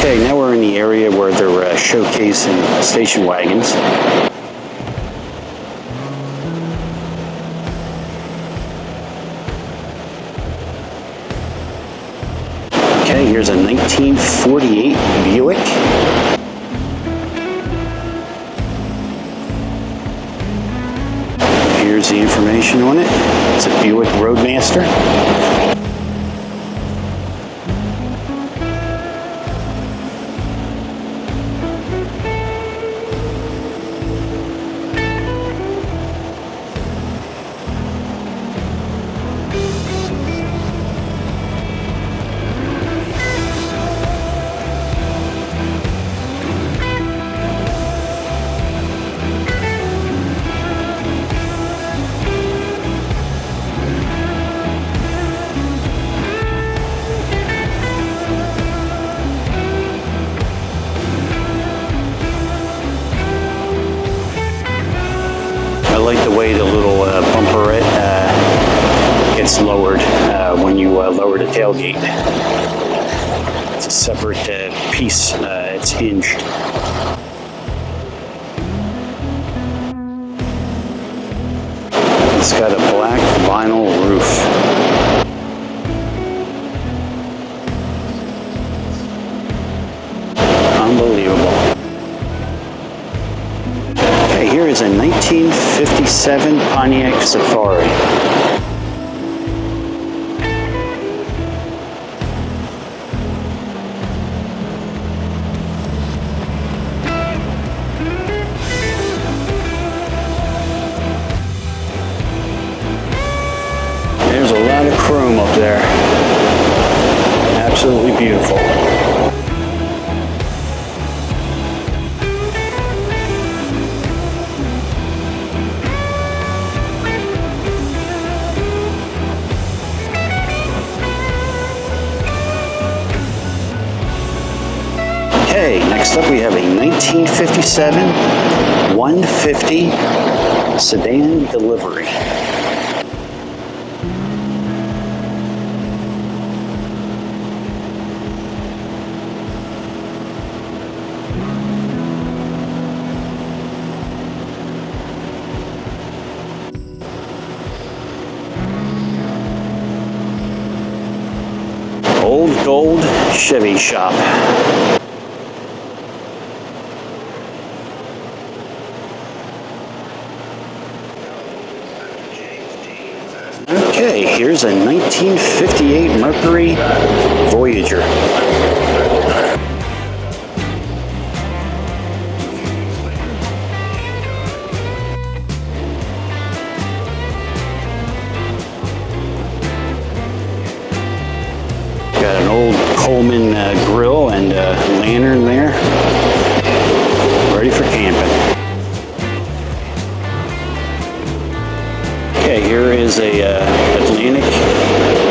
Okay, now we're in the area where they're showcasing station wagons. Okay, here's a 1948 Buick. Here's the information on it. It's a Buick Roadmaster. I like the way the little bumperette gets lowered when you lower the tailgate. It's a separate piece, it's hinged. It's got a black vinyl roof. Unbelievable. Okay, here is a 1957 Pontiac Safari. There's a lot of chrome up there. Absolutely beautiful. Okay, next up we have a 1957 150 sedan delivery. Old Gold Chevy Shop. Okay, here's a 1958 Mercury Voyager. Got an old Coleman grill and lantern there. Ready for camping. Okay, here is a Atlantic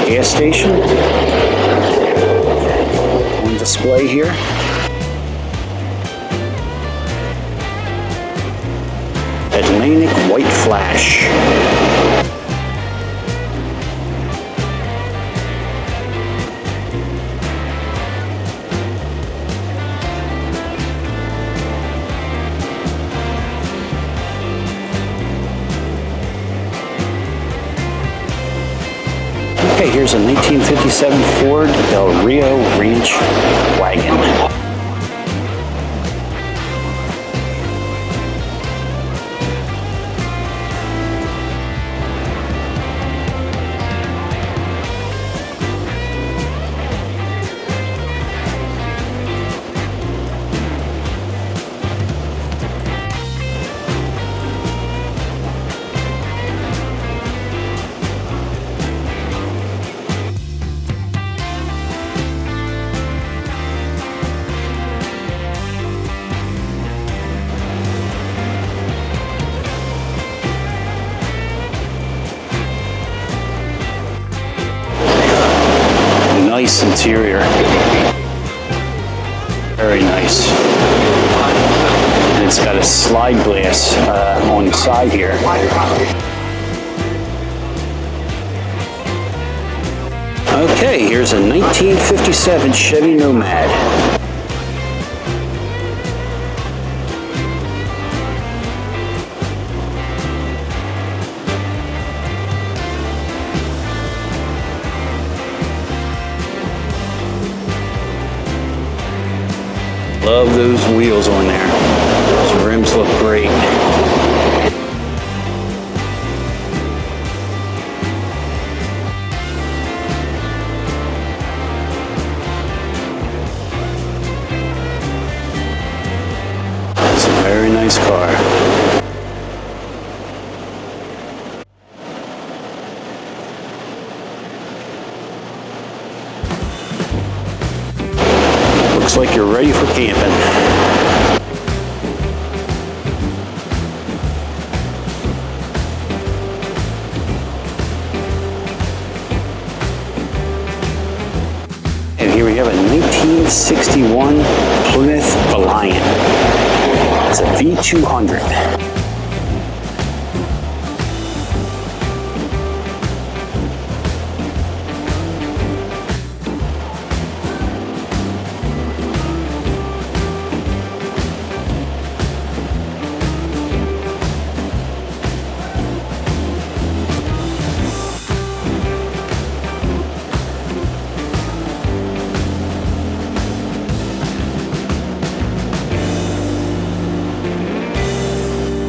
gas station on display here. Atlantic white flash. Okay, here's a 1957 Ford Del Rio Ranch Wagon. Nice interior. Very nice. And it's got a slide glass on the side here. Okay, here's a 1957 Chevy Nomad. Love those wheels on there. Those rims look great. It's a very nice car. Looks like you're ready for camping. And here we have a 1961 Plymouth Valiant. It's a V200.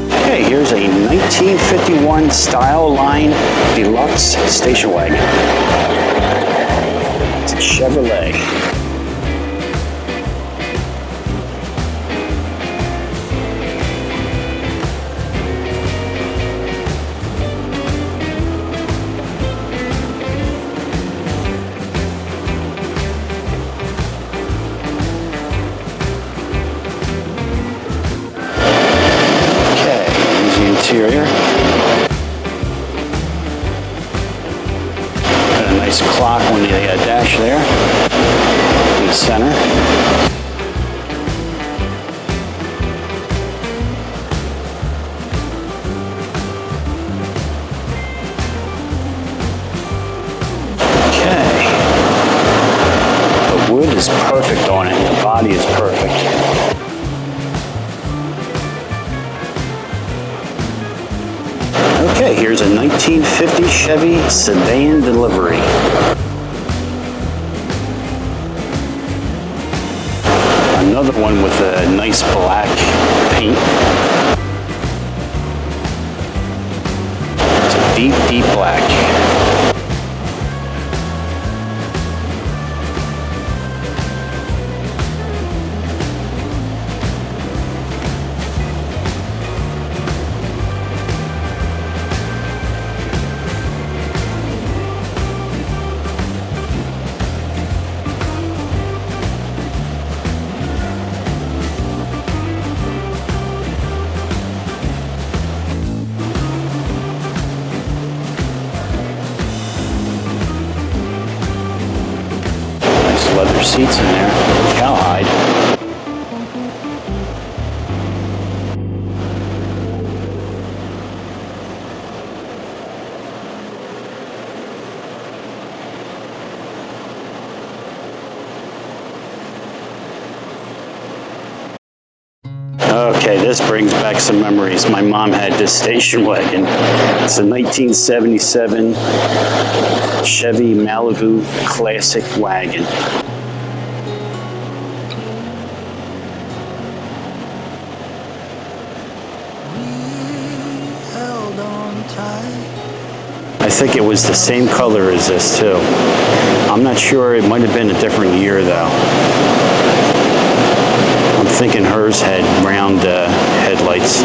Okay, here's a 1951 Styleline Deluxe station wagon. It's a Chevrolet. Interior. Got a nice clock on the dash there in the center. Okay. The wood is perfect on it. The body is perfect. Okay, here's a 1950 Chevy Sedan delivery. Another one with a nice black paint. It's a deep, deep black. Leather seats in there, cowhide. Okay, this brings back some memories. My mom had this station wagon. It's a 1977 Chevy Malibu Classic wagon. I think it was the same color as this too. I'm not sure, it might have been a different year though. I'm thinking hers had round headlights.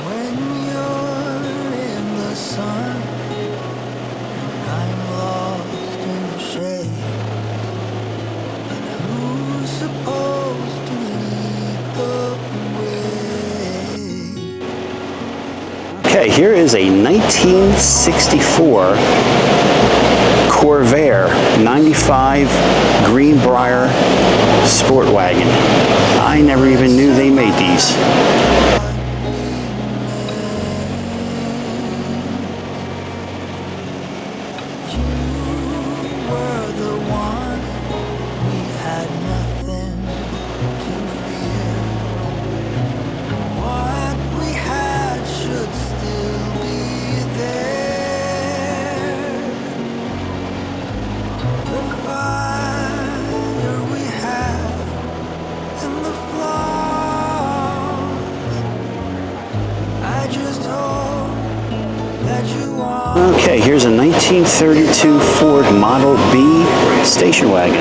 When you're in the sun and I'm lost in the shade, and who's supposed to lead the way? Okay, here is a 1964 Corvair 95 Greenbrier Sport Wagon. I never even knew they made these. The fire we had Okay, here's a 1932 Ford Model B station wagon.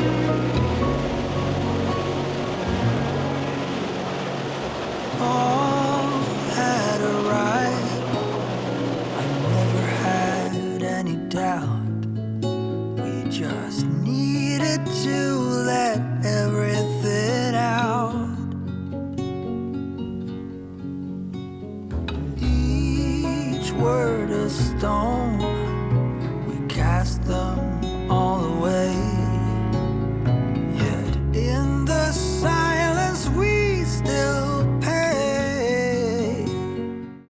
it all. All had arrived. I never had any doubt. We just needed to let everything out. Each word a stone,